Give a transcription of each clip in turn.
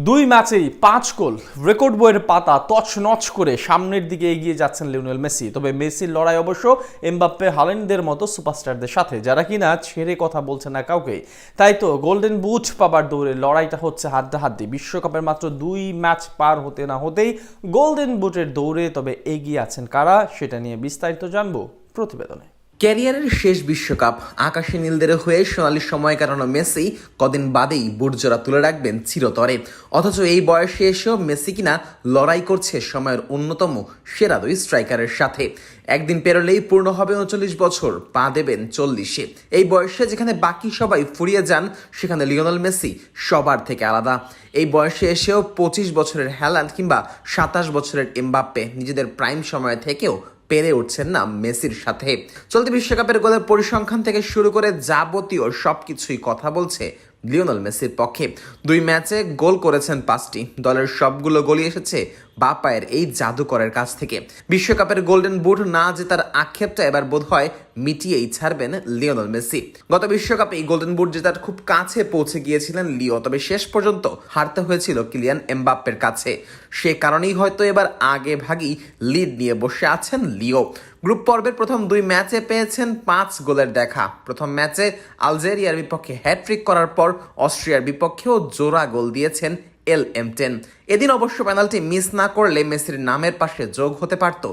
দুই ম্যাচেই 5 গোল, রেকর্ড বইয়ের পাতা তছনছ করে সামনের দিকে এগিয়ে যাচ্ছেন লিওনেল মেসি। তবে মেসির লড়াই অবশ্য এমবাপ্পে, হাল্যান্ডদের মতো সুপারস্টারদের সাথে, যারা কিনা ছেড়ে কথা বলছে না কাউকেই। তাই তো গোল্ডেন বুট পাবার দৌড়ে লড়াইটা হচ্ছে হাড্ডাহাড্ডি। বিশ্বকাপের মাত্র 2 ম্যাচ পার হতে না হতেই গোল্ডেন বুটের দৌড়ে তবে এগিয়ে আছেন কারা, সেটা নিয়ে বিস্তারিত জানবো প্রতিবেদনে। ক্যারিয়ারের শেষ বিশ্বকাপ, আকাশে নীলদের হয়ে সোনালি সময় কাটানো মেসি কদিন বাদেই বুটজোড়া তুলে রাখবেন চিরতরে। অথচ এই বয়সে এসেও মেসি কিনা লড়াই করছে সময়ের অন্যতম সেরা দুই স্ট্রাইকারের সাথে। একদিন পেরোলেই পূর্ণ হবে 39 বছর, পা দেবেন 40-এ। এই বয়সে যেখানে বাকি সবাই ফুরিয়ে যান, সেখানে লিওনেল মেসি সবার থেকে আলাদা। এই বয়সে এসেও 25 বছরের হ্যালান্ড কিংবা 27 বছরের এমবাপ্পে নিজেদের প্রাইম সময় থেকেও পেরে উঠছেন না মেসির সাথে। চলতি বিশ্বকাপের গোলের পরিসংখ্যান থেকে শুরু করে যাবতীয় সবকিছুই কথা বলছে লিওনেল মেসির পক্ষে। 2 ম্যাচে গোল করেছেন 5টি, দলের সবগুলো গোলই এসেছে বা পায়ের এই জাদুকরের কাছ থেকে। বিশ্বকাপের গোল্ডেন বুট না জেতার আক্ষেপটা এবার বোধহয় মিটিয়েই ছাড়বেন লিওনেল মেসি। গত বিশ্বকাপে এই গোল্ডেন বুট জেতার খুব কাছে পৌঁছে গিয়েছিলেন লিও, তবে শেষ পর্যন্ত হারতে হয়েছিল কিলিয়ান এমবাপ্পের কাছে। সে কারণেই হয়তো এবার আগে ভাগই লিড নিয়ে বসে আছেন লিও। গ্রুপ পর্বের প্রথম 2 ম্যাচে পেয়েছেন 5 গোলের দেখা। প্রথম ম্যাচে আলজেরিয়ার বিপক্ষে হ্যাট্রিক করার পর অস্ট্রিয়ার বিপক্ষেও জোড়া গোল দিয়েছেন LM10। এদিন অবশ্য পেনাল্টি মিস না করলে মেসির নামের পাশে যোগ হতে পারত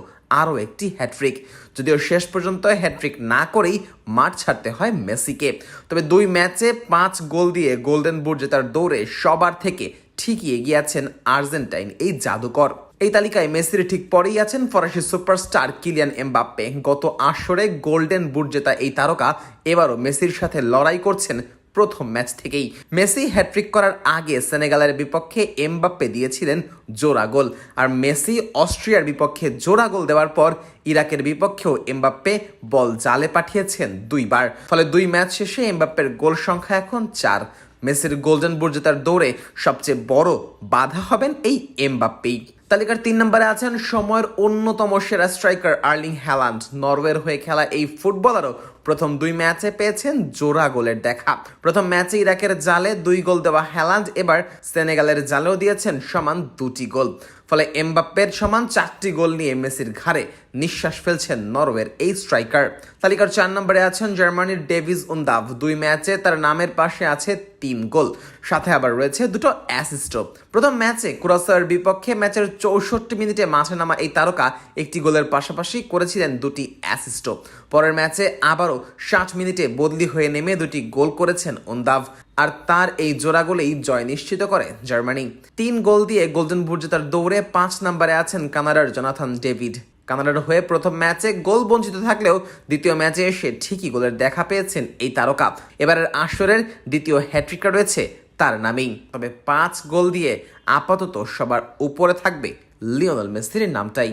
আরও একটি হ্যাট্রিক, যদিও শেষ পর্যন্ত হ্যাট্রিক না করেই মাঠ ছাড়তে হয় মেসিকে। তবে 2 ম্যাচে 5 গোল দিয়ে গোল্ডেন বুট জেতার দৌড়ে সবার থেকে ঠিকই এগিয়ে আছেন আর্জেন্টাইন এই জাদুকর। এই তালিকায় মেসির ঠিক পরেই আছেন ফরাসি সুপারস্টার কিলিয়ান এমবাপ্পে। গত আসরে গোল্ডেন বুট জেতা এই তারকা এবারও মেসির সাথে লড়াই করছেন প্রথম ম্যাচ থেকেই। মেসি হ্যাট্রিক করার আগে সেনেগালের বিপক্ষে এমবাপ্পে দিয়েছিলেন জোড়া গোল, আর মেসি অস্ট্রিয়ার বিপক্ষে জোড়া গোল দেওয়ার পর ইরাকের বিপক্ষেও এমবাপ্পে বল জালে পাঠিয়েছেন 2 বার। ফলে 2 ম্যাচ শেষে এমবাপ্পের গোল সংখ্যা এখন 4। মেসির গোল্ডেন বুট জেতার দৌড়ে সবচেয়ে বড় বাধা হবেন এই এমবাপ্পেই। তালিকার 3 নম্বরে আছেন সময়ের অন্যতম সেরা স্ট্রাইকার আর্লিং হ্যালান্ড। নরওয়ের হয়ে খেলা এই ফুটবলারও প্রথম 2 ম্যাচে পেয়েছেন জোড়া গোলের দেখা। প্রথম ম্যাচে ইরাকের জালে 2 গোল দেওয়া হ্যালান্ড এবার সেনেগালের জালেও দিয়েছেন সমান 2টি গোল। ফলে এমবাপ্পের সমান 4টি গোল নিয়ে মেসির ঘাড়ে নিঃশ্বাস ফেলছেন নরওয়ের এই স্ট্রাইকার। তালিকার 4 নম্বরে আছেন জার্মানির ডেভিস উন্দাভ। 2 ম্যাচে তার নামের পাশে আছে 3 গোল, সাথে আবার রয়েছে 2টো অ্যাসিস্টও। প্রথম ম্যাচে কুরাসাওয়ের বিপক্ষে ম্যাচের 64 মিনিটে মাঠে নামা এই তারকা একটি গোলের পাশাপাশি করেছিলেন 2টি অ্যাসিস্টও। পরের ম্যাচে আবারও 60 মিনিটে বদলি হয়ে নেমে 2টি গোল করেছেন উন্দাভ, আর তার এই জোড়া গোলেই জয় নিশ্চিত করে জার্মানি। 3 গোল দিয়ে গোল্ডেন বুট জেতার দৌড়ে 5 নম্বরে আছেন কানাডার জোনাথন ডেভিড। কানাডার হয়ে প্রথম ম্যাচে গোল বঞ্চিত থাকলেও দ্বিতীয় ম্যাচে এসে ঠিকই গোলের দেখা পেয়েছেন এই তারকা। এবারের আসরের দ্বিতীয় হ্যাট্রিকটা রয়েছে তার নামেই। তবে 5 গোল দিয়ে আপাতত সবার উপরে থাকবে লিওনেল মেসির নামটাই।